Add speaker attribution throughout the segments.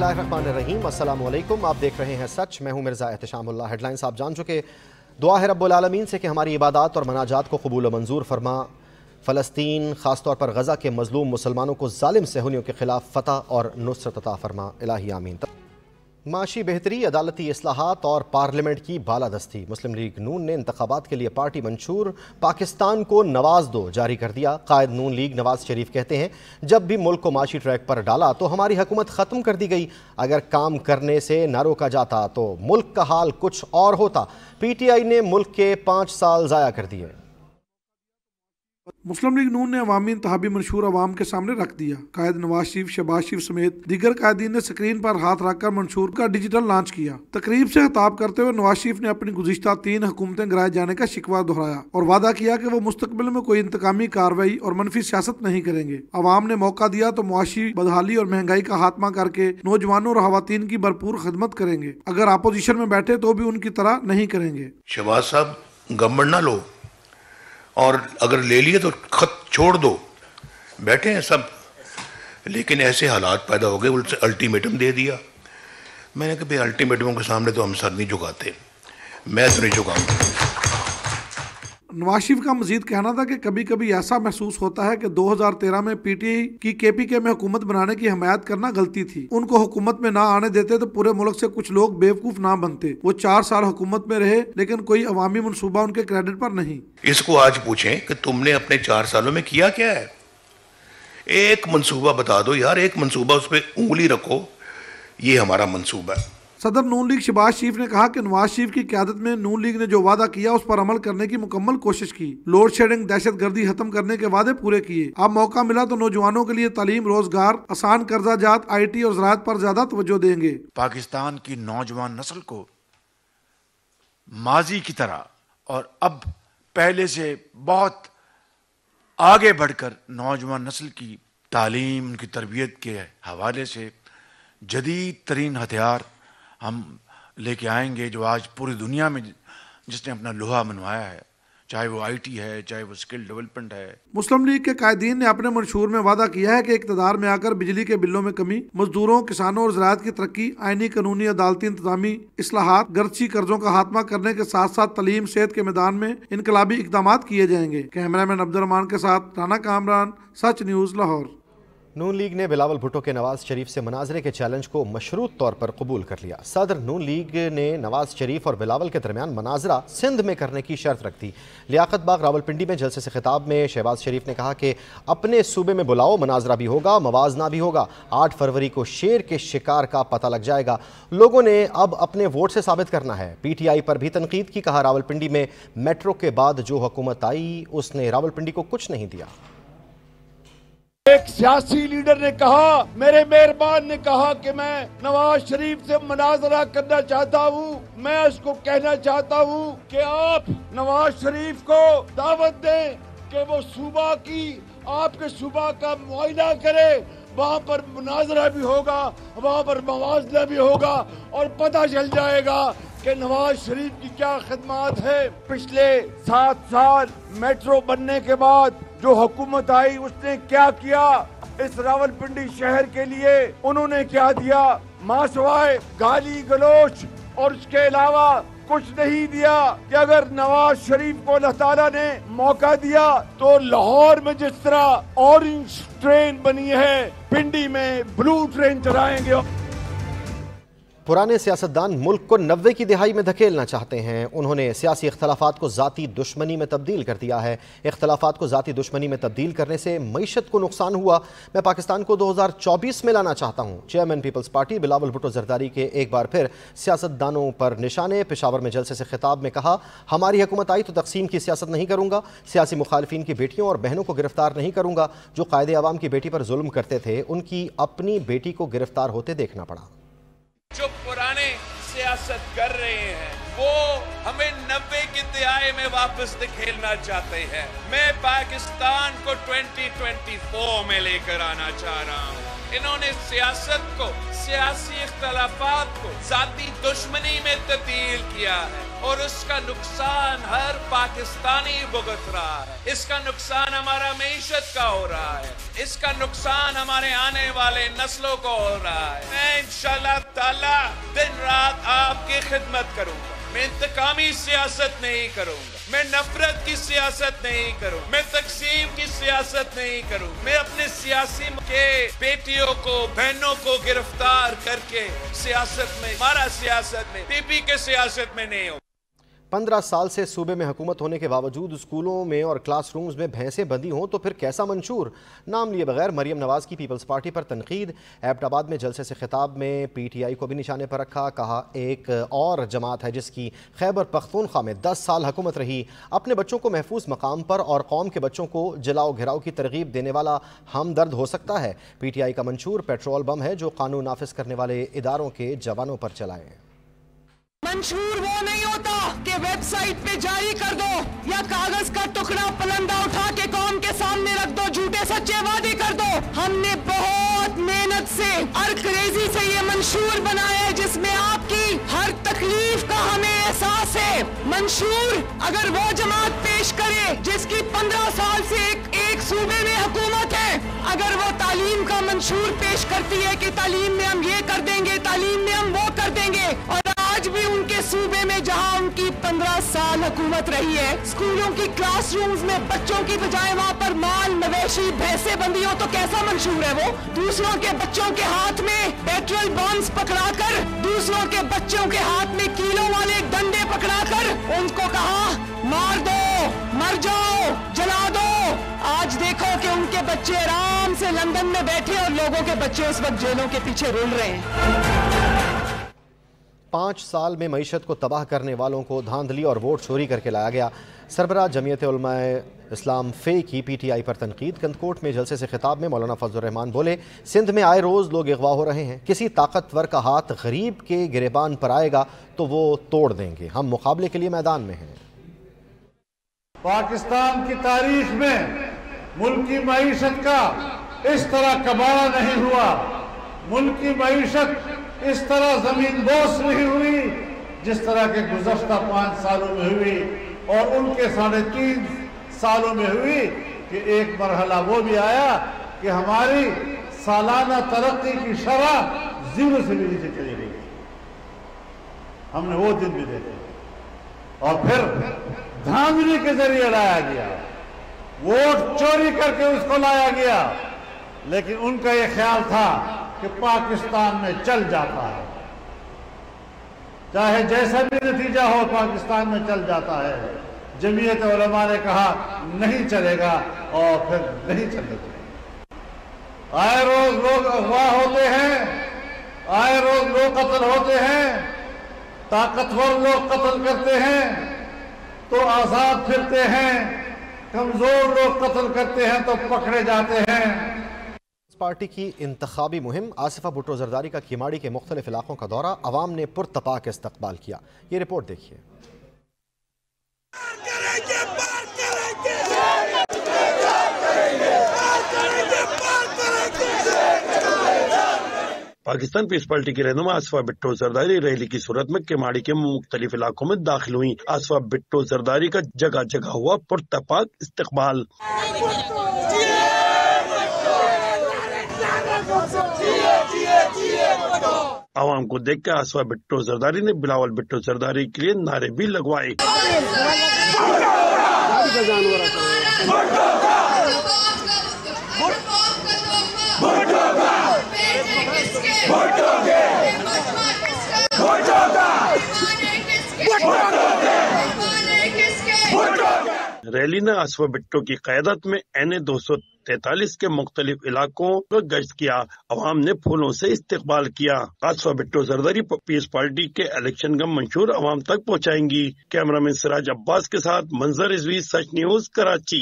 Speaker 1: बिस्मिल्लाहिर्रहमानिर्रहीम, अस्सलाम वालेकुम। आप देख रहे हैं सच, मैं हूं मिर्ज़ा एहतशामुल्लाह। हेडलाइंस आप जान चुके। दुआ है रब्बुल आलमीन से कि हमारी इबादत और मनाजात को कबूल व मंजूर फरमा। फ़लस्तीन ख़ासतौर पर गज़ा के मज़लूम मुसलमानों को ज़ालिम सहूनियों के ख़िलाफ़ फ़तह और नुसरत अता फरमा, इलाही आमीन। माशी बेहतरी, अदालती इस्लाहात और पार्लियामेंट की बालादस्ती। मुस्लिम लीग नून ने इंतखाबात के लिए पार्टी मंशूर पाकिस्तान को नवाज दो जारी कर दिया। कायद नून लीग नवाज शरीफ कहते हैं, जब भी मुल्क को माशी ट्रैक पर डाला तो हमारी हुकूमत ख़त्म कर दी गई। अगर काम करने से न रोका जाता तो मुल्क का हाल कुछ और होता। PTI ने मुल्क के 5 साल ज़ाया कर दिए।
Speaker 2: मुस्लिम लीग नून ने अवामी इंतखाबी मंशूर अवाम के सामने रख दिया। कायद नवाज शरीफ, शहबाज शरीफ समेत दीगर कायदीन ने स्क्रीन पर हाथ रखकर मंशूर का डिजिटल लॉन्च किया। तकरीब से खिताब करते हुए नवाज शरीफ ने अपनी गुज़िश्ता 3 हुकूमतें गिराए जाने का शिकवा दोहराया और वादा किया कि वो मुस्तकबिल में कोई इंतकामी कार्रवाई और मनफी सियासत नहीं करेंगे। अवाम ने मौका दिया तो मुआशी बदहाली और महंगाई का खात्मा करके नौजवानों और खवातीन की भरपूर खिदमत करेंगे। अगर अपोजिशन में बैठे तो भी उनकी तरह नहीं करेंगे।
Speaker 3: शहबाज साहब, गवर्नमेंट ना लो, और अगर ले लिए तो खत छोड़ दो। बैठे हैं सब, लेकिन ऐसे हालात पैदा हो गए, उनसे अल्टीमेटम दे दिया। मैंने कहा भाई अल्टीमेटमों के सामने तो हम सर नहीं झुकाते, मैं तो नहीं झुकाऊंगा।
Speaker 2: नवाज शरीफ का मजीद कहना था कि कभी कभी ऐसा महसूस होता है कि 2013 में PTI की KPK में हुकूमत बनाने की हमायत करना गलती थी। उनको हुकूमत में ना आने देते तो पूरे मुल्क से कुछ लोग बेवकूफ ना बनते। वो 4 साल हुकूमत में रहे, लेकिन कोई अवामी मनसूबा उनके क्रेडिट पर नहीं।
Speaker 3: इसको आज पूछें कि तुमने अपने 4 सालों में किया क्या है। एक मनसूबा बता दो यार, एक मनसूबा, उस पर उंगली रखो, ये हमारा मनसूबा है।
Speaker 2: सदर नून लीग शहबाज शरीफ ने कहा कि नवाज शरीफ की क़यादत में नून लीग ने जो वादा किया उस पर अमल करने की मुकम्मल कोशिश की। लोड शेडिंग, दहशतगर्दी खत्म करने के वादे पूरे किए। अब मौका मिला तो नौजवानों के लिए तालीम, रोजगार, आसान कर्जा जात, IT और ज़राअत पर ज्यादा तवज्जो देंगे।
Speaker 4: पाकिस्तान की नौजवान नस्ल को माजी की तरह और अब पहले से बहुत आगे बढ़कर नौजवान नस्ल की तालीम, उनकी तरबियत के हवाले से जदीद तरीन हथियार हम लेके आएंगे, जो आज पूरी दुनिया में जिसने अपना लोहा मनवाया है, चाहे वो IT है, चाहे वो स्किल डेवलपमेंट है।
Speaker 2: मुस्लिम लीग के कायदीन ने अपने मंशूर में वादा किया है कि इक़्तिदार में आकर बिजली के बिलों में कमी, मजदूरों, किसानों और ज़राअत की तरक्की, आईनी, कानूनी, अदालती इंतजामी इस्लाहात, गर्ची कर्जों का खात्मा करने के साथ साथ तालीम, सेहत के मैदान में इनकलाबी इक़दामात किए जाएंगे। कैमरामैन अब्दुर्रहमान के साथ राना कामरान, सच न्यूज़, लाहौर।
Speaker 1: नून लीग ने बिलावल भुट्टो के नवाज शरीफ से मुनाजरे के चैलेंज को मशरूत तौर पर कबूल कर लिया। सदर नून लीग ने नवाज शरीफ और बिलावल के दरमियान मुनाजरा सिंध में करने की शर्त रख दी। लियाकत बाग रावलपिंडी में जलसे से खिताब में शहबाज शरीफ ने कहा कि अपने सूबे में बुलाओ, मुनाजरा भी होगा, मवाजना भी होगा। 8 फरवरी को शेर के शिकार का पता लग जाएगा। लोगों ने अब अपने वोट से साबित करना है। PTI पर भी तनकीद की, कहा रावलपिंडी में मेट्रो के बाद जो हुकूमत आई उसने रावलपिंडी को कुछ नहीं दिया।
Speaker 5: एक सियासी लीडर ने कहा, मेरे मेहरबान ने कहा कि मैं नवाज शरीफ से मुनाजरा करना चाहता हूँ। मैं उसको कहना चाहता हूँ कि आप नवाज शरीफ को दावत दें कि वो सूबा की, आपके सूबा का मुआयना करे। वहाँ पर मुनाजरा भी होगा, वहाँ पर मवाजना भी होगा और पता चल जाएगा कि नवाज शरीफ की क्या खिदमत है। पिछले 7 साल मेट्रो बनने के बाद जो हुकूमत आई उसने क्या किया, इस रावलपिंडी शहर के लिए उन्होंने क्या दिया, मासवाए गाली गलोच और इसके अलावा कुछ नहीं दिया। कि अगर नवाज शरीफ को अल्लाह ताला ने मौका दिया तो लाहौर में जिस तरह ऑरेंज ट्रेन बनी है, पिंडी में ब्लू ट्रेन चलाएंगे।
Speaker 1: पुराने सियासतदान मुल्क को 90 की दिहाई में धकेलना चाहते हैं। उन्होंने सियासी इख्तलाफात को ज़ाती दुश्मनी में तब्दील कर दिया है। इख्तलाफात को ज़ाती दुश्मनी में तब्दील करने से मईशत को नुकसान हुआ। मैं पाकिस्तान को 2024 में लाना चाहता हूँ। चेयरमैन पीपल्स पार्टी बिलावल भुट्टो जरदारी के एक बार फिर सियासतदानों पर निशाने। पेशावर में जलसे से खिताब में कहा, हमारी हुकूमत आई तो तकसीम की सियासत नहीं करूँगा, सियासी मुखालिफिन की बेटियों और बहनों को गिरफ्तार नहीं करूँगा। जो कायदे अवाम की बेटी पर जुल्म करते थे उनकी अपनी बेटी को गिरफ्तार होते देखना पड़ा।
Speaker 6: जो पुराने सियासत कर रहे हैं वो हमें 90 की दिहाई में वापस धकेलना चाहते हैं। मैं पाकिस्तान को 2024 में लेकर आना चाह रहा हूँ। इन्होंने सियासत को, सियासी इख्तलाफात को जाती दुश्मनी में तब्दील किया है और उसका नुकसान हर पाकिस्तानी भुगत रहा है। इसका नुकसान हमारा मईशत का हो रहा है, इसका नुकसान हमारे आने वाले नस्लों को हो रहा है। मैं इंशाअल्लाह ताला दिन रात आपकी खिदमत करूंगा। मैं इंतकामी सियासत नहीं करूंगा, मैं नफरत की सियासत नहीं करूं, मैं तकसीम की सियासत नहीं करूं। मैं अपने सियासी के बेटियों को, बहनों को गिरफ्तार करके सियासत में, हमारा सियासत में, पीपी के सियासत में नहीं हो।
Speaker 1: 15 साल से सूबे में हुकूमत होने के बावजूद स्कूलों में और क्लास रूम्स में भैंसें बंधी हों तो फिर कैसा मंशूर। नाम लिए बगैर मरियम नवाज की पीपल्स पार्टी पर तनकीद। एबटाबाद में जलसे से खिताब में PTI को भी निशाने पर रखा। कहा एक और जमात है जिसकी खैबर पख्तूनख्वा में 10 साल हुकूमत रही, अपने बच्चों को महफूज मकाम पर और कौम के बच्चों को जलाओ घिराव की तरगीब देने वाला हमदर्द हो सकता है। PTI का मंशूर पेट्रोल बम है जो कानून नाफिज करने वाले इदारों के जवानों पर चलाए।
Speaker 7: मंशूर वो नहीं होता कि वेबसाइट पे जारी कर दो या कागज का टुकड़ा पलंदा उठा के कौम के सामने रख दो, झूठे सच्चे वादे कर दो। हमने बहुत मेहनत से और क्रेजी से ये मंशूर बनाया है जिसमें आपकी हर तकलीफ का हमें एहसास है। मंशूर अगर वो जमात पेश करे जिसकी 15 साल से एक सूबे में हुकूमत है, अगर वो तालीम का मंशूर पेश करती है कि तालीम में हम ये कर देंगे, तालीम में हम वो कर देंगे, और आज भी उनके सूबे में जहां उनकी 15 साल हुकूमत रही है, स्कूलों की क्लासरूम्स में बच्चों की बजाय वहां पर माल मवेशी भैंसें बंधी हो, तो कैसा मंशूर है वो। दूसरों के बच्चों के हाथ में पेट्रोल बम्स पकड़ाकर, दूसरों के बच्चों के हाथ में कीलों वाले डंडे पकड़ाकर उनको कहा मार दो, मर जाओ, जला दो। आज देखो कि उनके बच्चे आराम से लंदन में बैठे और लोगों के बच्चे उस वक्त जेलों के पीछे रुल रहे हैं।
Speaker 1: 5 साल में मईशत को तबाह करने वालों को धांधली और वोट चोरी करके लाया गया। सरबराह जमीयत उलमाए इस्लाम फे की PTI पर तनकीद। कंदकोट में जलसे से खिताब में मौलाना फजल रहमान बोले, सिंध में आए रोज़ लोग अगवा हो रहे हैं, किसी ताकतवर का हाथ गरीब के गिरेबान पर आएगा तो वो तोड़ देंगे, हम मुकाबले के लिए मैदान में हैं।
Speaker 8: पाकिस्तान की तारीख में मुल्क की मईशत का इस तरह कबाड़ा नहीं हुआ, मुल्क की मईशत इस तरह जमीन बोस नहीं हुई जिस तरह के गुज़श्ता 5 सालों में हुई और उनके 3.5 सालों में हुई कि एक मरहला वो भी आया कि हमारी सालाना तरक्की की शरह 0 से भी नीचे चली गई। हमने वो दिन भी देखे और फिर धांधली के जरिए लाया गया, वोट चोरी करके उसको लाया गया, लेकिन उनका ये ख्याल था कि पाकिस्तान में चल जाता है, चाहे जैसा भी नतीजा हो पाकिस्तान में चल जाता है। जमीयत उलमा ने कहा नहीं चलेगा और फिर नहीं चलेगा। आए रोज लोग अगवा होते हैं, आए रोज लोग कत्ल होते हैं, ताकतवर लोग कत्ल करते हैं तो आजाद फिरते हैं, कमजोर लोग कत्ल करते हैं तो पकड़े जाते हैं।
Speaker 1: पार्टी की इंतखाबी मुहिम। आसिफा भुट्टो जरदारी का किमाड़ी के मुख्तलिफ इलाकों का दौरा, अवाम ने पुरतपाक इस्तकबाल किया। ये रिपोर्ट देखिए।
Speaker 9: पाकिस्तान पीस पार्टी की रहनुमा आसिफा भुट्टो जरदारी रैली की सूरत में किमाड़ी के मुख्तलिफ इलाकों में दाखिल हुई। आसिफा भुट्टो जरदारी का जगह जगह हुआ पुरतपाक इस्तकबाल। आवाम को देख कर आसिफा भुट्टो जरदारी ने बिलावल भुट्टो जरदारी के लिए नारे भी लगवाए। रैली ने आसिफा भुट्टो की क़यादत में NA 243 के मुख्तलिफ इलाकों को गश्त किया। अवाम ने फूलों से इस्तकबाल किया। आसिफा भुट्टो जरदारी पीस पार्टी के इलेक्शन का मंशूर अवाम तक पहुँचाएंगी। कैमरामैन सिराज अब्बास के साथ मंजर रिजवी, सच न्यूज, कराची।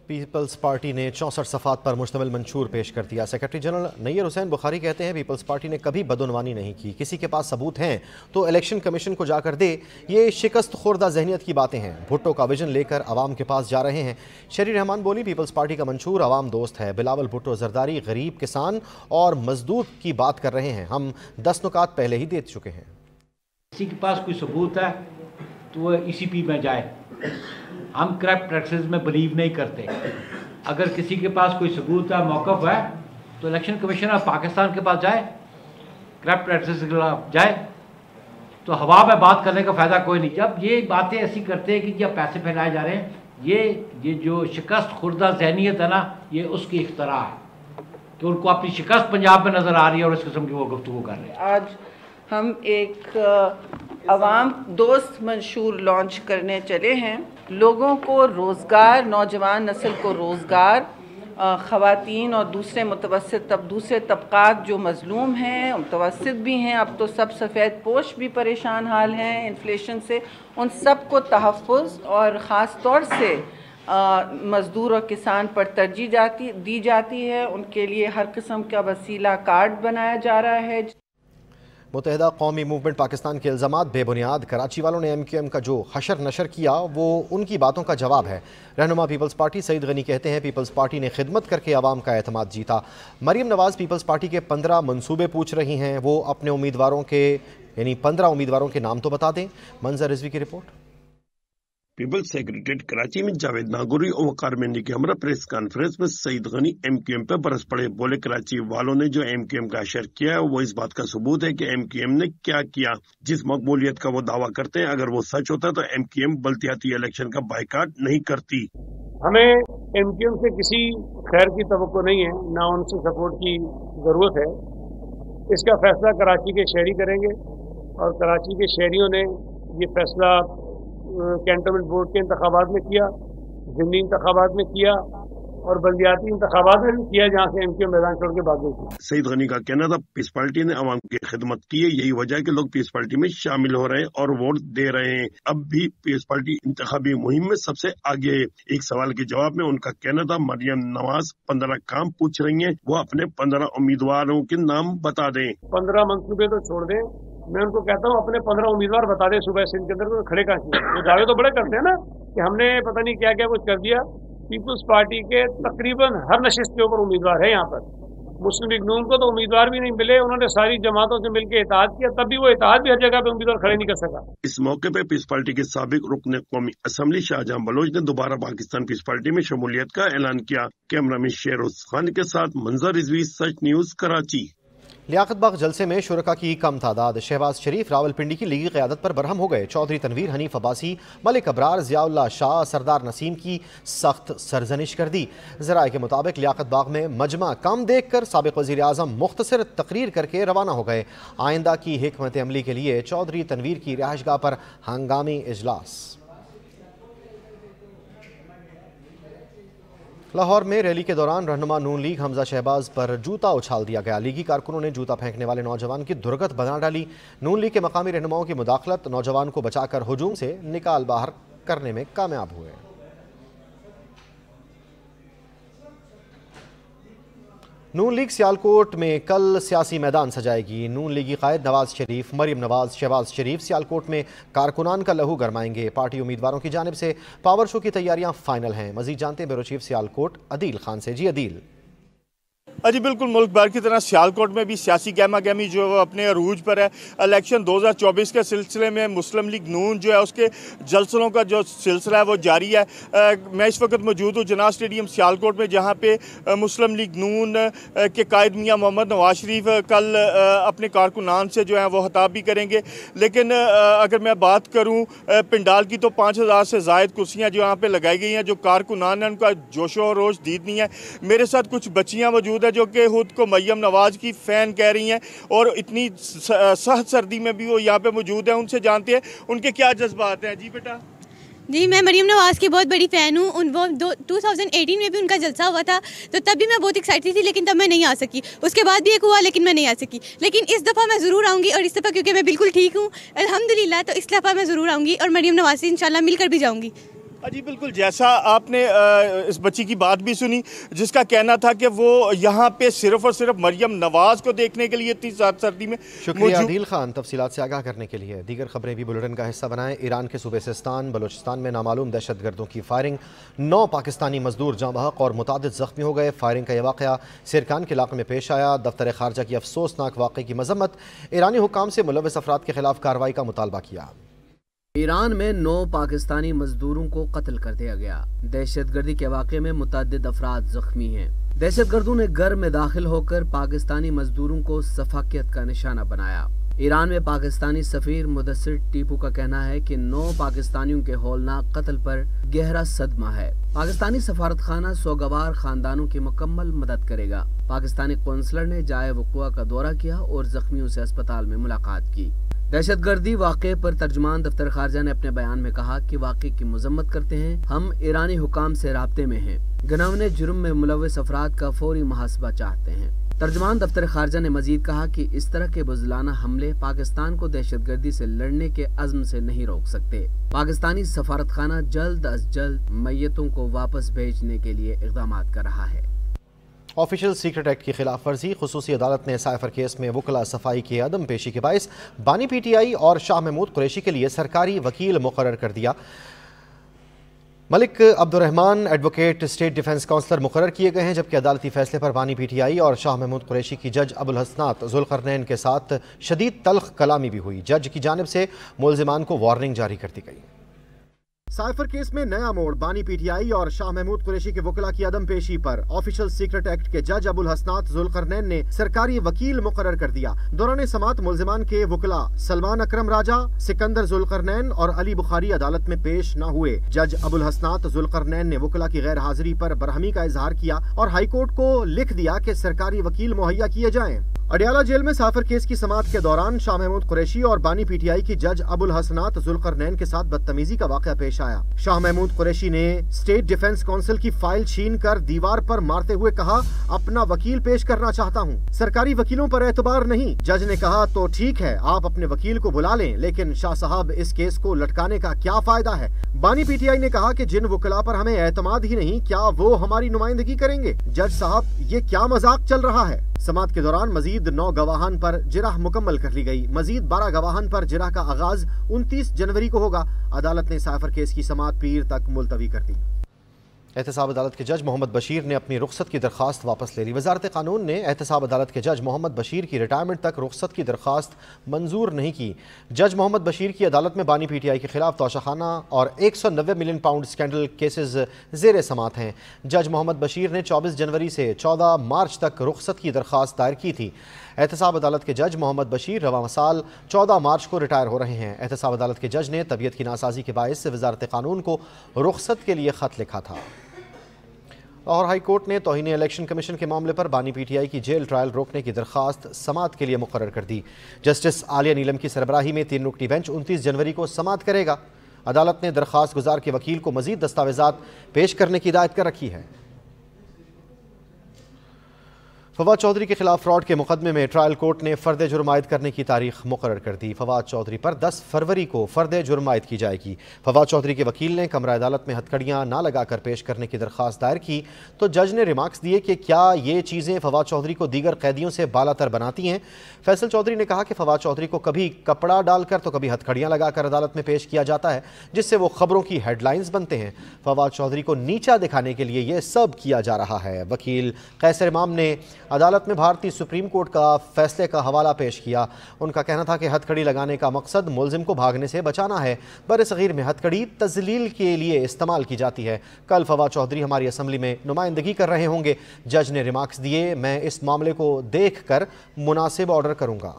Speaker 1: پیپلز پارٹی نے 64 صفحات پر مشتمل منشور پیش کر دیا۔ سیکرٹری جنرل نیر حسین بخاری کہتے ہیں پیپلز پارٹی نے کبھی بدعنوانی نہیں کی، کسی کے پاس ثبوت ہیں تو الیکشن کمیشن کو جا کر دے، یہ شکست خوردہ ذہنیت کی باتیں ہیں۔ بھٹو کا ویژن لے کر عوام کے پاس جا رہے ہیں۔ شہری رحمان بولی پیپلز پارٹی کا منشور عوام دوست ہے، بلاول بھٹو زرداری غریب، کسان اور مزدور کی بات کر رہے ہیں، ہم 10 نکات پہلے ہی دے چکے ہیں۔
Speaker 10: کسی کے پاس کوئی ثبوت ہے تو وہ ECP میں جائے، ہم کرپٹ پریکٹسز میں بلیو نہیں کرتے۔ اگر کسی کے پاس کوئی ثبوت ہے، موقف ہے، تو الیکشن کمیشن آف پاکستان کے پاس جائے، کرپٹ پریکٹسز کے خلاف جائے، تو ہوا میں بات کرنے کا فائدہ کوئی نہیں۔ جب یہ باتیں ایسی کرتے ہیں کہ جب پیسے پھیلائے جا رہے ہیں، یہ جو شکست خوردہ ذہنیت ہے نا، یہ اس کی اختراع ہے کہ ان کو اپنی شکست پنجاب میں نظر آ رہی ہے اور اس قسم کی وہ گفتگو کر رہے ہیں۔
Speaker 11: آج ہم ایک عوام دوست منشور لانچ کرنے چلے ہیں، لوگوں کو روزگار، نوجوان نسل کو روزگار، خواتین اور دوسرے طبقات جو مظلوم ہیں، متوسط بھی ہیں، اب تو سب سفید پوش بھی پریشان حال ہیں انفلیشن سے، ان سب کو تحفظ اور خاص طور سے مزدور اور کسان پر ترجیح دی جاتی ہے، ان کے لیے ہر قسم کا وسیلہ کارڈ بنایا جا رہا ہے۔
Speaker 1: متحدہ قومی موومنٹ پاکستان کے الزامات بے بنیاد، کراچی والوں نے MQM کا جو حشر نشر کیا وہ ان کی باتوں کا جواب ہے۔ رہنما پیپلز پارٹی سعید غنی کہتے ہیں پیپلز پارٹی نے خدمت کر کے عوام کا اعتماد جیتا۔ مریم نواز پیپلز پارٹی کے 15 منصوبے پوچھ رہی ہیں، وہ اپنے امیدواروں کے 15 امیدواروں کے نام تو بتا دیں۔ منظر رضوی کی رپورٹ۔
Speaker 9: پیپلز سیکریٹریٹ کراچی میں جاوید ناگوری اور وقار مینڈی کے ہمراہ پریس کانفرنس میں سعید غنی MQM پہ برس پڑے، بولے کراچی والوں نے جو MQM کا اشر کیا ہے وہ اس بات کا ثبوت ہے کہ MQM نے کیا کیا۔ جس مقبولیت کا وہ دعویٰ کرتے ہیں اگر وہ سچ ہوتا تو MQM بلدیاتی الیکشن کا بائیکاٹ نہیں کرتی۔
Speaker 12: ہمیں MQM سے کسی خیر کی توقع نہیں ہے، نہ ان سے سپورٹ کی ضرورت ہے۔ اس کا فیصلہ کراچی کے شہری کریں گے اور کراچی کے شہریوں نے یہ فیصلہ کینٹونمنٹ بورڈ کے انتخابات میں کیا، ضمنی انتخابات میں کیا اور بلدیاتی انتخابات میں بھی کیا، جہاں سے MQM میدان چھوڑ کے بھاگ گئی۔
Speaker 9: سعید غنی کا کہنا تھا پیس پارٹی نے عوام کی خدمت کی ہے، یہی وجہ ہے کہ لوگ پیس پارٹی میں شامل ہو رہے ہیں اور ووٹ دے رہے ہیں۔ اب بھی پیس پارٹی انتخابی مہم میں سب سے آگے ہے۔ ایک سوال کے جواب میں ان کا کہنا تھا مریم نواز 15 کام پوچھ رہی ہیں، وہ اپنے 15 امیدواروں کے نام بتا دیں۔
Speaker 12: 15 منصوبے تو چھوڑ دیں، میں ان کو کہتا ہوں اپنے 15 امیدوار بتا دیں صوبہ سندھ کے اندر، کھڑے کہاں سے؟ وہ دعوے تو بڑے کرتے ہیں نا کہ ہم نے پتہ نہیں کیا کیا کچھ کر دیا۔ پیپلز پارٹی کے تقریباً ہر نشست کے اوپر امیدوار ہے، یہاں پر مسلم لیگ نون کو تو امیدوار بھی نہیں ملے، انہوں نے ساری جماعتوں سے مل کے اتحاد کیا، تب بھی وہ اتحاد بھی ہر جگہ پہ امیدوار کھڑے نہیں کر سکا۔
Speaker 9: اس موقع پہ پیس پارٹی کے سابق رکن قومی اسمبلی شاہجہاں بلوچ نے دوبارہ پاکستان پیس پارٹی میں شمولیت کا اعلان کیا۔ کیمرہ مین شیروز خان کے ساتھ منظر رضوی، سچ نیوز، کراچی۔
Speaker 1: لیاقت باغ جلسے میں شرکا کی کم تعداد، شہباز شریف راولپنڈی کی لیگی قیادت پر برہم ہو گئے۔ چودھری تنویر، حنیف عباسی، ملک ابرار، ضیاء اللہ شاہ، سردار نسیم کی سخت سرزنش کر دی۔ ذرائع کے مطابق لیاقت باغ میں مجمع کم دیکھ کر سابق وزیر اعظم مختصر تقریر کر کے روانہ ہو گئے۔ آئندہ کی حکمت عملی کے لیے چودھری تنویر کی رہائش گاہ پر ہنگامی اجلاس۔ لاہور میں ریلی کے دوران رہنما نون لیگ حمزہ شہباز پر جوتا اچھال دیا گیا۔ لیگی کارکنوں نے جوتا پھینکنے والے نوجوان کی درگت بنا ڈالی۔ نون لیگ کے مقامی رہنماؤں کی مداخلت نوجوان کو بچا کر ہجوم سے نکال باہر کرنے میں کامیاب ہوئے۔ نون لیگ سیالکوٹ میں کل سیاسی میدان سجائے گی۔ نون لیگی قائد نواز شریف، مریم نواز، شہباز شریف سیالکوٹ میں کارکنان کا لہو گرمائیں گے۔ پارٹی امیدواروں کی جانب سے پاور شو کی تیاریاں فائنل ہیں۔ مزید جانتے ہیں بیورو چیف سیالکوٹ عدیل خان سے۔ جی عدیل۔
Speaker 13: جی بالکل، ملک بھر کی طرح سیالکوٹ میں بھی سیاسی گہما گہمی جو اپنے عروج پر ہے۔ الیکشن 2024 کے سلسلے میں مسلم لیگ نون جو ہے اس کے جلسوں کا جو سلسلہ ہے وہ جاری ہے۔ میں اس وقت موجود ہوں جناح اسٹیڈیم سیالکوٹ میں، جہاں پہ مسلم لیگ نون کے قائد میاں محمد نواز شریف کل اپنے کارکنان سے جو ہیں وہ خطاب بھی کریں گے۔ لیکن اگر میں بات کروں پنڈال کی تو 5000 سے زائد کرسیاں جو یہاں پہ لگائی گئی ہیں۔ جو کارکنان ہیں ان کا جوش و روش دید نہیں ہے۔ میرے ساتھ کچھ بچیاں موجود ہیں جو کہ خود کو مریم نواز کی فین کہہ رہی ہیں اور اتنی سخت سردی میں بھی وہ یہاں پہ موجود ہیں۔ ان سے جانتے ہیں ان کے کیا جذبات ہیں۔ جی بیٹا۔
Speaker 14: جی میں مریم نواز کی بہت بڑی فین ہوں۔ وہ 2018 میں بھی ان کا جلسہ ہوا تھا تو تب بھی میں بہت ایکسائٹیڈ تھی، لیکن تب میں نہیں آ سکی۔ اس کے بعد بھی ایک ہوا لیکن میں نہیں آ سکی، لیکن اس دفعہ میں ضرور آؤں گی، اور اس دفعہ کیونکہ میں بالکل ٹھیک ہوں الحمدللہ، تو اس دفعہ میں ضرور آؤں گی اور مریم نواز سے انشاءاللہ مل کر بھی جاؤں گی۔
Speaker 13: जी बिल्कुल, जैसा आपने इस बच्ची की बात भी सुनी जिसका कहना था कि वो यहाँ पे सिर्फ और सिर्फ मरियम नवाज को देखने के लिए इतनी सर्दी में।
Speaker 1: शुक्रिया आदिल खान तफसीलात से आगाह करने के लिए। दीगर खबरें भी बुलेटिन का हिस्सा बनाएं। ईरान के सूबे सिस्तान बलूचिस्तान में नामालूम दहशतगर्दों की फायरिंग, 9 पाकिस्तानी मजदूर जाँ बहक और मुतादिद ज़ख्मी हो गए। फायरिंग का यह वाक़या सिरकान के इलाके में पेश आया। दफ्तर खारजा की अफसोसनाक वाक़े की मजम्मत, ईरानी हुकाम से मुलव्वस अफराद के खिलाफ कार्रवाई का मुतालबा किया।
Speaker 15: ईरान में 9 पाकिस्तानी मजदूरों को कत्ल कर दिया गया। दहशतगर्दी के वाक़े में मुतअद्दिद अफराद जख्मी हैं। दहशतगर्दों ने घर में दाखिल होकर पाकिस्तानी मजदूरों को सफाकियत का निशाना बनाया। ईरान में पाकिस्तानी सफीर मुदस्सिर टीपू का कहना है कि 9 पाकिस्तानियों के हौलनाक कत्ल पर गहरा सदमा है। पाकिस्तानी सफारत खाना सोगवार खानदानों की मुकम्मल मदद करेगा। पाकिस्तानी कौंसलर ने जाए वक़ुआ का दौरा किया और जख्मियों से अस्पताल में मुलाकात की। दहशतगर्दी वाक़े पर तर्जुमान दफ्तर खारजा ने अपने बयान में कहा कि वाक़े की मजम्मत करते हैं। हम ईरानी हुकाम से राब्ते में हैं। गनावने जुर्म में मुलव्वस अफराद का फौरी मुहासबा चाहते हैं। तर्जुमान दफ्तर खारजा ने मजीद कहा कि इस तरह के बुज़लाना हमले पाकिस्तान को दहशतगर्दी से लड़ने के अज़्म से नहीं रोक सकते। पाकिस्तानी सफारत खाना जल्द अज जल्द मैयतों को वापस भेजने के लिए इक़दाम कर रहा है।
Speaker 1: ऑफिशियल सीक्रेट एक्ट की खिलाफ वर्जी, खुसूसी अदालत ने साइफर केस में वकला सफाई की अदम पेशी के बायस बानी PTI और शाह महमूद कुरैशी के लिए सरकारी वकील मुकर्रर कर दिया। Malik Abdurrahman advocate state defence counsellor मुकर्रर किए गए हैं, जबकि अदालती फैसले पर बानी PTI और शाह महमूद कुरैशी की जज अबुल हसनात जुल्करनैन के साथ शदीद तल्ख कलामी भी हुई। जज की जानिब से मुलजिमान को वार्निंग जारी कर दी गई। साइफर केस में नया मोड़, बानी PTI और शाह महमूद कुरैशी के वकला की अदम पेशी पर ऑफिशियल सीक्रेट एक्ट के जज अबुल हसनात जुल्करनैन ने सरकारी वकील मुकर्रर कर दिया। दौरान समात मुलजिमान के वकला सलमान अकरम राजा, सिकंदर जुल्करनैन और अली बुखारी अदालत में पेश न हुए। जज अबुल हसनात जुल्करनैन ने वकला की गैर हाजिरी पर बरहमी का इजहार किया और हाईकोर्ट को लिख दिया कि सरकारी वकील मुहैया किए जाएं। अडियाला जेल में साइफर केस की समात के दौरान शाह महमूद कुरैशी और बानी PTI की जज अबुल हसनात जुल्करनैन के साथ बदतमीजी का वाक़या पेश आया। शाह महमूद कुरैशी ने स्टेट डिफेंस काउंसिल की फाइल छीन कर दीवार पर मारते हुए कहा, अपना वकील पेश करना चाहता हूँ, सरकारी वकीलों पर एतबार नहीं। जज ने कहा, तो ठीक है, आप अपने वकील को बुला लें, लेकिन शाह साहब इस केस को लटकाने का क्या फायदा है। बानी PTI ने कहा कि जिन वकला पर हमें एतमाद ही नहीं, क्या वो हमारी नुमाइंदगी करेंगे। जज साहब, ये क्या मजाक चल रहा है। समात के दौरान मजीद 9 गवाहान पर जिरह मुकम्मल कर ली गई। मजीद 12 गवाहान पर जिरह का आगाज 29 जनवरी को होगा। अदालत ने साइफर केस की समात पीर तक मुलतवी कर दी। एहतसाब अदालत के जज मोहम्मद बशीर ने अपनी रुख्सत की दरख्वास्त वापस ले ली। वजारत कानून ने एहतसाब अदालत के जज मोहम्मद बशीर की रिटायरमेंट तक रुख्सत की दरख्वास्त मंजूर नहीं की। जज मोहम्मद बशीर की अदालत में बानी PTI के खिलाफ तोशाखाना और 190 मिलियन पाउंड स्कैंडल केसेस जेर समात हैं। जज मोहम्मद बशीर ने 24 जनवरी से 14 मार्च तक रुख्सत की दरख्वास्त दायर की थी। एहतसाब अदालत के जज मोहम्मद बशीर रवा साल 14 मार्च को रिटायर हो रहे हैं। एहतसाब अदालत के जज ने तबीयत की नासाजी के बायस से वजारत कानून को रुख्सत के लिए खत लिखा था। और हाई कोर्ट ने तौहीन इलेक्शन कमीशन के मामले पर बानी PTI की जेल ट्रायल रोकने की दरख्वास्त समात के लिए मुकर्रर कर दी। जस्टिस आलिया नीलम की सरबराही में 3 रुकनी बेंच 29 जनवरी को समात करेगा। अदालत ने दरख्वास्त गुजार के वकील को मजीद दस्तावेजात पेश करने की हिदायत कर रखी है। फवाद चौधरी के खिलाफ फ्रॉड के मुकदमे में ट्रायल कोर्ट ने फर्द जुर्म आयद करने की तारीख मुकर्रर कर दी। फवाद चौधरी पर 10 फरवरी को फर्द जुर्म आयद की जाएगी। फवाद चौधरी के वकील ने कमरा अदालत में हथकड़ियाँ ना लगाकर पेश करने की दरख्वास्त दायर की, तो जज ने रिमार्क्स दिए कि क्या ये चीज़ें फवाद चौधरी को दीगर कैदियों से बालातर बनाती हैं। फैसल चौधरी ने कहा कि फवाद चौधरी को कभी कपड़ा डालकर तो कभी हथकड़ियाँ लगाकर अदालत में पेश किया जाता है, जिससे वो खबरों की हेडलाइंस बनते हैं। फवाद चौधरी को नीचा दिखाने के लिए ये सब किया जा रहा है। वकील कैसर इमाम ने अदालत में भारतीय सुप्रीम कोर्ट का फैसले का हवाला पेश किया। उनका कहना था कि हथकड़ी लगाने का मकसद मुलजिम को भागने से बचाना है। बरसगीर में हथकड़ी तजलील के लिए इस्तेमाल की जाती है। कल फवाद चौधरी हमारी असम्बली में नुमाइंदगी कर रहे होंगे। जज ने रिमार्क्स दिए, मैं इस मामले को देख कर मुनासिब ऑर्डर करूँगा।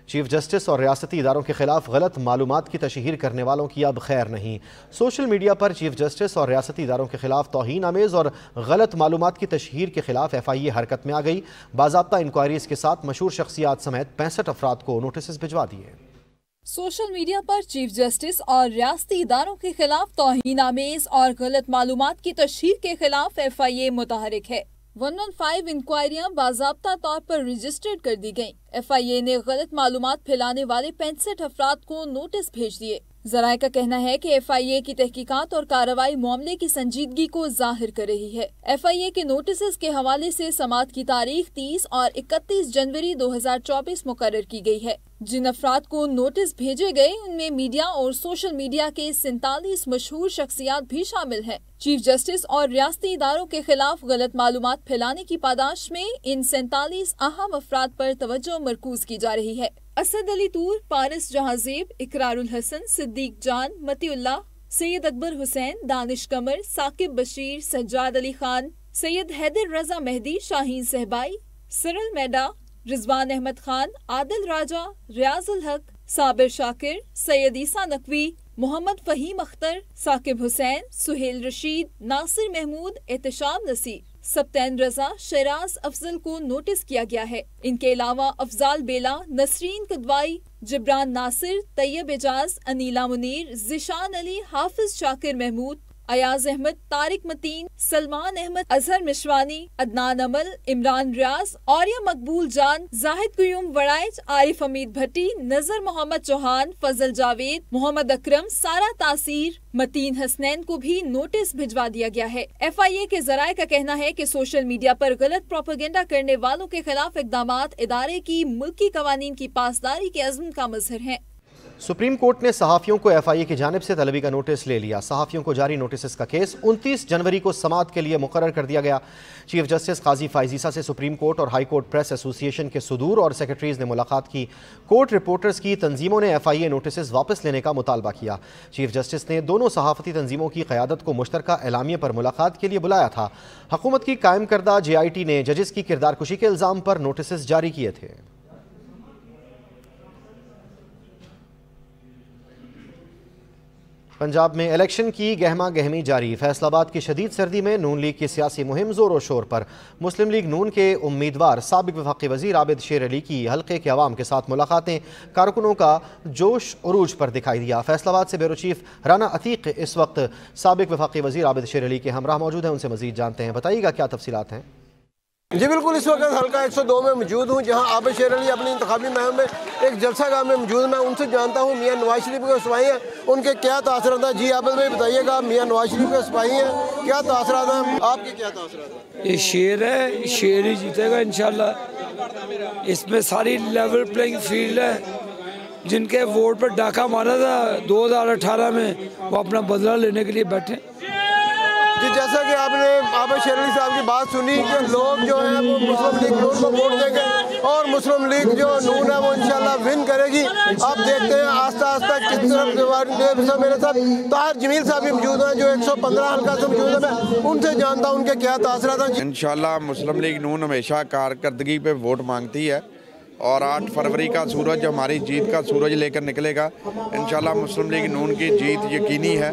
Speaker 1: चीफ जस्टिस और रियासती इदारों के खिलाफ गलत मालूमात की तशहीर करने वालों की अब खैर नहीं। सोशल मीडिया पर चीफ जस्टिस और रियासती इदारों के खिलाफ तौहीन आमेज़ और गलत मालूमात की तशहीर के खिलाफ FIA हरकत में आ गई। बाज़ाब्ता इंक्वायरीज के साथ मशहूर शख्सियात समेत 65 अफराद को नोटिस भिजवा दिए।
Speaker 16: सोशल मीडिया पर चीफ जस्टिस और रियासती इदारों के खिलाफ तौहीन आमेज़ और गलत मालूमात की तशहीर के खिलाफ FIA मुतहरिक है। 115 इंक्वायरियां बाज़ाब्ता तौर पर रजिस्टर्ड कर दी गयी। FIA ने गलत मालूमात फैलाने वाले 65 अफराद को नोटिस भेज दिए। ذرائع کا کہنا ہے کہ FIA کی تحقیقات اور کارروائی معاملے کی سنجیدگی کو ظاہر کر رہی ہے۔ FIA کے نوٹسز کے حوالے سے سماعت کی تاریخ 30 اور 31 جنوری 2024 مقرر کی گئی ہے۔ جن افراد کو نوٹس بھیجے گئے ان میں میڈیا اور سوشل میڈیا کے 47 مشہور شخصیات بھی شامل ہیں۔ چیف جسٹس اور ریاستی اداروں کے خلاف غلط معلومات پھیلانے کی پاداش میں ان 47 اہم افراد پر توجہ مرکوز کی جا رہی ہے۔ اسد علی طور، پارس جہاں زیب، اقرار الحسن، صدیق جان، متی اللہ، سید اکبر حسین، دانش قمر، ثاقب بشیر، سجاد علی خان، سید حیدر رضا مہدی، شاہین صہبائی، سرل میڈا، رضوان احمد خان، عادل راجہ، ریاض الحق، صابر شاکر، سید عیسیٰ نقوی، محمد فہیم اختر، ثاقب حسین، سہیل رشید، ناصر محمود، احتشام نصیر، سبتین رضا، شیراز افضل کو نوٹس کیا گیا ہے۔ ان کے علاوہ افضال بیلا، نسرین کدوائی، جبران ناصر، طیب اجاز، انیلا منیر، ذیشان علی، حافظ شاکر محمود، ایاز احمد، طارق متین، سلمان احمد، اظہر مشوانی، عدنان عمل، عمران ریاض، عاریہ مقبول جان، زاہد قیوم وڑائچ، عارف حمید بھٹی، نظر محمد چوہان، فضل جاوید، محمد اکرم، سارہ تاثیر، متین حسنین کو بھی نوٹس بھجوا دیا گیا ہے۔ FIA کے ذرائع کا کہنا ہے کہ سوشل میڈیا پر غلط پروپیگنڈا کرنے والوں کے خلاف اقدامات ادارے کی ملکی قوانین کی پاسداری کے عزم کا مظہر ہیں۔
Speaker 1: سپریم کورٹ نے صحافیوں کو FIA کی جانب سے طلبی کا نوٹس لے لیا۔ صحافیوں کو جاری نوٹسز کا کیس 29 جنوری کو سماعت کے لیے مقرر کر دیا گیا۔ چیف جسٹس قاضی فائز عیسیٰ سے سپریم کورٹ اور ہائی کورٹ پریس ایسوسی ایشن کے صدور اور سیکرٹریز نے ملاقات کی۔ کورٹ رپورٹرز کی تنظیموں نے FIA نوٹسز واپس لینے کا مطالبہ کیا۔ چیف جسٹس نے دونوں صحافتی تنظیموں کی قیادت کو مشترکہ اعلامیے پر ملاقات کے لیے بلایا تھا۔ حکومت کی قائم کردہ JIT نے ججز کی کردار کشی کے الزام پر نوٹسز جاری کیے تھے۔ پنجاب میں الیکشن کی گہما گہمی جاری۔ فیصل آباد کی شدید سردی میں نون لیگ کی سیاسی مہم زور و شور پر۔ مسلم لیگ نون کے امیدوار سابق وفاقی وزیر عابد شیر علی کی حلقے کے عوام کے ساتھ ملاقاتیں کارکنوں کا جوش عروج پر دکھائی دیا۔ فیصل آباد سے بیورو چیف رانا عتیق اس وقت سابق وفاقی وزیر عابد شیر علی کے ہمراہ موجود ہیں، ان سے مزید جانتے ہیں۔ بتائیے گا کیا تفصیلات ہیں؟
Speaker 17: جی بالکل، اس وقت حلقہ 102 میں موجود ہوں، جہاں عابد شیر علی اپنی انتخابی مہم میں ایک جلسہ گاہ میں موجود ہیں۔ میں ان سے جانتا ہوں میاں نواز شریف کے سپاہی ہیں، ان کے کیا تاثرات ہیں۔ جی عابد بھائی بتائیے گا، میاں نواز شریف کے سپاہی ہیں، کیا تاثرات ہیں، آپ کے کیا تاثرات ہیں؟
Speaker 18: یہ شیر ہے، شیر ہی جیتے گا انشاءاللہ۔ اس میں ساری لیول پلینگ فیلڈ ہے۔ جن کے ووٹ پر ڈاکہ مارا تھا 2018 میں، وہ اپنا بدلہ لینے کے لیے بیٹھے۔
Speaker 17: جی جیسا کہ آپ نے عابد شیر علی صاحب کی بات سنی کہ لوگ جو ہیں وہ مسلم لیگ نون کو ووٹ دیں گے اور مسلم لیگ جو نون ہے وہ انشاءاللہ ون کرے گی۔ آپ دیکھتے ہیں آہستہ آہستہ کس طرف۔ میرے ساتھ طاہر جمیل صاحب بھی موجود ہیں جو 115 حلقہ سے موجود ہیں، میں ان سے جانتا ہوں ان کے کیا تاثرات ہیں۔
Speaker 19: انشاءاللہ مسلم لیگ نون ہمیشہ کارکردگی پہ ووٹ مانگتی ہے اور 8 فروری کا سورج ہماری جیت کا سورج لے کر نکلے گا۔ انشاءاللہ مسلم لیگ نون کی جیت یقینی ہے۔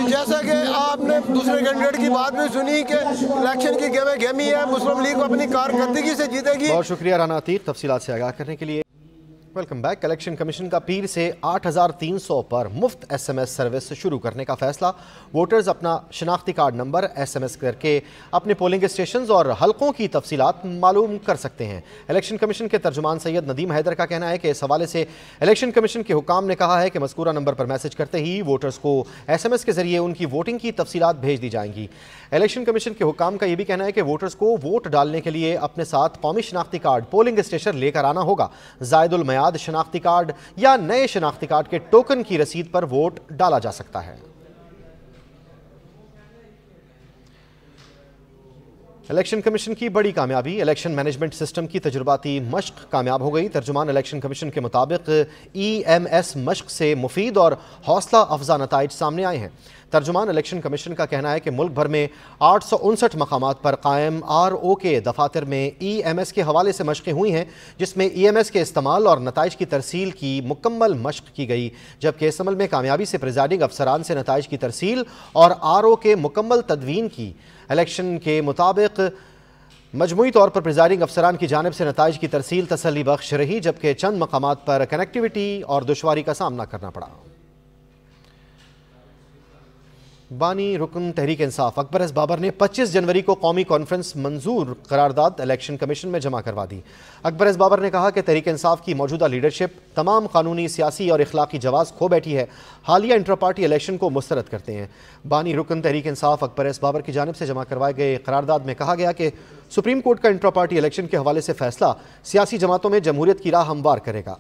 Speaker 17: جیسا کہ آپ نے دوسرے کینڈیڈیٹ کی بات بھی سنی کہ الیکشن کی گہما گہمی ہے، مسلم لیگ کو اپنی کارکردگی سے جیتے گی۔
Speaker 1: بہت شکریہ رانا عتیق تفصیلات سے آگاہ کرنے کے لیے۔ Welcome back. الیکشن کمیشن کا پیر سے 8300 پر مفت SMS سروس شروع کرنے کا فیصلہ۔ ووٹرز اپنا شناختی کارڈ نمبر SMS کر کے اپنے پولنگ اسٹیشنز اور حلقوں کی تفصیلات معلوم کر سکتے ہیں۔ الیکشن کمیشن کے ترجمان سید ندیم حیدر کا کہنا ہے کہ اس حوالے سے الیکشن کمیشن کے حکام نے کہا ہے کہ مذکورہ نمبر پر میسج کرتے ہی ووٹرز کو SMS کے ذریعے ان کی ووٹنگ کی تفصیلات بھیج دی جائیں گی۔ الیکشن کمیشن کے حکام کا یہ بھی کہنا ہے کہ ووٹرز کو ووٹ ڈالنے کے لیے اپنے ساتھ قومی شناختی کارڈ پولنگ اسٹیشن لے کر آنا ہوگا۔ زائد المیعاد شناختی کارڈ یا نئے شناختی کارڈ کے ٹوکن کی رسید پر ووٹ ڈالا جا سکتا ہے۔ الیکشن کمیشن کی بڑی کامیابی۔ الیکشن مینجمنٹ سسٹم کی تجرباتی مشق کامیاب ہو گئی۔ ترجمان الیکشن کمیشن کے مطابق EMS مشق سے مفید اور حوصلہ افزا نتائج سامنے آئے ہیں۔ ترجمان الیکشن کمیشن کا کہنا ہے کہ ملک بھر میں 859 مقامات پر قائم RO کے دفاتر میں EMS کے حوالے سے مشقیں ہوئی ہیں، جس میں EMS کے استعمال اور نتائج کی ترسیل کی مکمل مشق کی گئی، جبکہ اس عمل میں کامیابی سے پریزائڈنگ افسران سے نتائج کی ترسیل اور RO کے مکمل تدوین کی۔ الیکشن کے مطابق مجموعی طور پر پریزائڈنگ افسران کی جانب سے نتائج کی ترسیل تسلی بخش رہی، جبکہ چند مقامات پر کنیکٹیوٹی اور دشواری کا سامنا کرنا پڑا۔ بانی رکن تحریک انصاف اکبر ایس بابر نے 25 جنوری کو قومی کانفرنس منظور قرارداد الیکشن کمیشن میں جمع کروا دی۔ اکبر ایس بابر نے کہا کہ تحریک انصاف کی موجودہ لیڈرشپ تمام قانونی، سیاسی اور اخلاقی جواز کھو بیٹھی ہے، حالیہ انٹر پارٹی الیکشن کو مسترد کرتے ہیں۔ بانی رکن تحریک انصاف اکبر ایس بابر کی جانب سے جمع کروائے گئے قرارداد میں کہا گیا کہ سپریم کورٹ کا انٹر پارٹی الیکشن کے حوالے سے فیصلہ سیاسی جماعتوں میں جمہوریت کی راہ ہموار کرے گا۔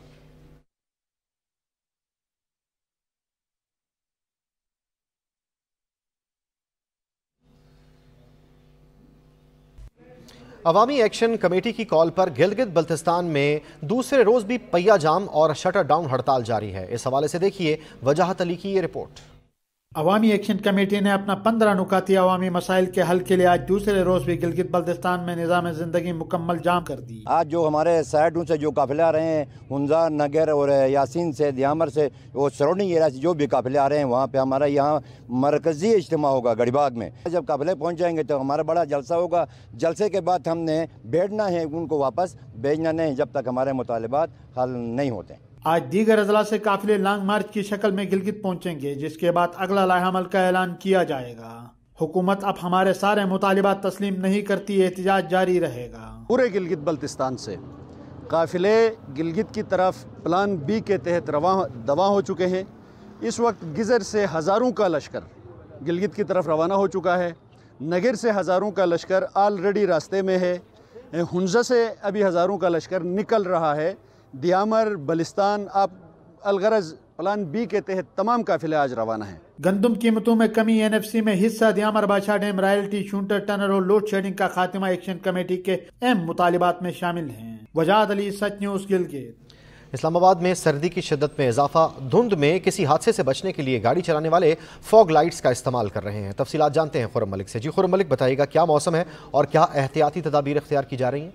Speaker 1: عوامی ایکشن کمیٹی کی کال پر گلگت بلتستان میں دوسرے روز بھی پہیہ جام اور شٹر ڈاؤن ہڑتال جاری ہے۔ اس حوالے سے دیکھیے وجاہت علی کی یہ رپورٹ۔
Speaker 20: عوامی ایکشن کمیٹی نے اپنا 15 نکاتی عوامی مسائل کے حل کے لیے آج دوسرے روز بھی گلگت بلتستان میں نظام زندگی مکمل جام کر دی۔
Speaker 21: آج جو ہمارے سائڈوں سے جو قافلے آ رہے ہیں، ہنزا، نگر اور یاسین سے، دیامر سے اور سراؤنڈنگ ایریا سے جو بھی قافلے آ رہے ہیں، وہاں پہ ہمارا یہاں مرکزی اجتماع ہوگا گڑھی باغ میں۔ جب قافلے پہنچ جائیں گے تو ہمارا بڑا جلسہ ہوگا۔ جلسے کے بعد ہم نے بیٹھنا ہے، ان کو واپس بھیجنا نہیں جب تک ہمارے مطالبات حل نہیں ہوتے۔
Speaker 20: آج دیگر اضلاع سے قافلے لانگ مارچ کی شکل میں گلگت پہنچیں گے، جس کے بعد اگلا لائحہ عمل کا اعلان کیا جائے گا۔ حکومت اب ہمارے سارے مطالبات تسلیم نہیں کرتی، احتجاج جاری رہے گا۔
Speaker 22: پورے گلگت بلتستان سے قافلے گلگت کی طرف پلان بی کے تحت رواں ہو چکے ہیں۔ اس وقت گزر سے ہزاروں کا لشکر گلگت کی طرف روانہ ہو چکا ہے۔ نگر سے ہزاروں کا لشکر آلریڈی راستے میں ہے۔ ہنزا سے ابھی ہزاروں کا لشکر نکل رہا ہے۔ دیامر، بلستان، اب الغرض پلان بی کے تحت تمام قافلے آج روانہ ہیں۔
Speaker 20: گندم قیمتوں میں کمی، NFC میں حصہ، دیامر بادشاہ ڈیم رائلٹی، شونٹر ٹنر اور لوڈ شیڈنگ کا خاتمہ ایکشن کمیٹی کے اہم مطالبات میں شامل ہیں۔ وجاہت علی، سچ نیوز، گلگت۔
Speaker 1: اسلام آباد میں سردی کی شدت میں اضافہ، دھند میں کسی حادثے سے بچنے کے لیے گاڑی چلانے والے فوگ لائٹس کا استعمال کر رہے ہیں۔ تفصیلات جانتے ہیں خرم ملک سے۔ جی خرم ملک، بتائیے گا کیا موسم ہے اور کیا احتیاطی تدابیر اختیار کی جا رہی ہیں؟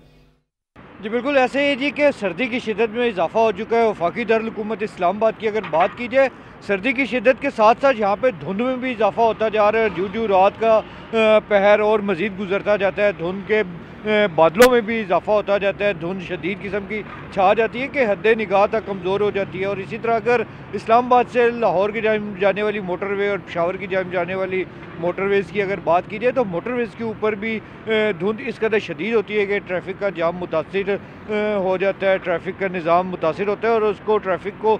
Speaker 10: جی بالکل ایسے ہی جی کہ سردی کی شدت میں اضافہ ہو چکا ہے۔ وفاقی دارالحکومت اسلام آباد کی اگر بات کی جائے، سردی کی شدت کے ساتھ ساتھ یہاں پہ دھند میں بھی اضافہ ہوتا جا رہا ہے۔ جو رات کا پہر اور مزید گزرتا جاتا ہے، دھند کے بادلوں میں بھی اضافہ ہوتا جاتا ہے۔ دھند شدید قسم کی چھا جاتی ہے کہ حد نگاہ تک کمزور ہو جاتی ہے۔ اور اسی طرح اگر اسلام آباد سے لاہور کی جانب جانے والی موٹر وے اور پشاور کی جانب جانے والی موٹر ویز کی اگر بات کی جائے تو موٹر ویز کے اوپر بھی دھند اس قدر شدید ہوتی ہے کہ ٹریفک کا جام متاثر ہو جاتا ہے، ٹریفک کا نظام متاثر ہوتا ہے اور اس کو ٹریفک کو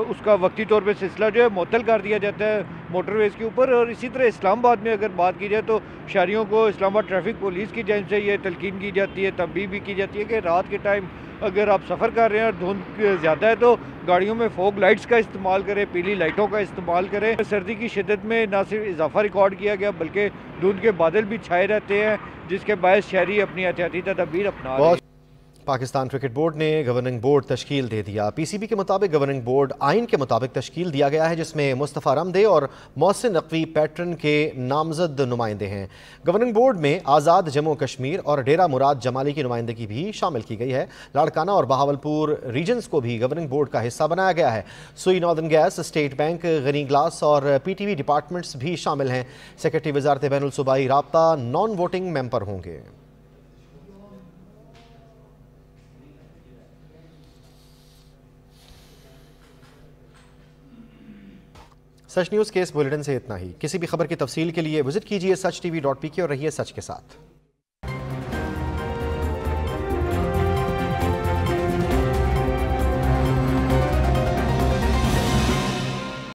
Speaker 10: اس کا وقتی طور پہ سلسلہ جو ہے معطل کر دیا جاتا ہے موٹر ویز کے اوپر۔ اور اسی طرح اسلام آباد میں اگر بات کی جائے تو شہریوں کو اسلام آباد ٹریفک پولیس کی جانب سے یہ تلقین کی جاتی ہے، تنبیہ بھی کی جاتی ہے کہ رات کے ٹائم اگر آپ سفر کر رہے ہیں اور دھند زیادہ ہے تو گاڑیوں میں فوگ لائٹس کا استعمال کریں، پیلی لائٹوں کا استعمال کریں۔ سردی کی شدت میں نہ صرف اضافہ ریکارڈ کیا گیا بلکہ دھند کے بادل بھی چھائے رہتے ہیں، جس کے باعث شہری اپنی احتیاطی تدابیر اپنا رہے ہیں۔
Speaker 1: پاکستان کرکٹ بورڈ نے گورننگ بورڈ تشکیل دے دیا۔ PCB کے مطابق گورننگ بورڈ آئین کے مطابق تشکیل دیا گیا ہے، جس میں مصطفیٰ رمدے اور محسن نقوی پیٹرن کے نامزد نمائندے ہیں۔ گورننگ بورڈ میں آزاد جموں کشمیر اور ڈیرہ مراد جمالی کی نمائندگی بھی شامل کی گئی ہے۔ لاڑکانہ اور بہاولپور ریجنز کو بھی گورننگ بورڈ کا حصہ بنایا گیا ہے۔ سوئی ناردرن گیس، اسٹیٹ بینک، غنی گلاس اور PTV ڈپارٹمنٹس بھی شامل ہیں۔ سیکرٹری وزارت بین الصوبائی رابطہ نان ووٹنگ ممبر ہوں گے۔ سچ نیوز کے اس بلیٹن سے اتنا ہی۔ کسی بھی خبر کی تفصیل کے لیے وزٹ کیجیے سچ TV.pk اور رہیے سچ کے ساتھ۔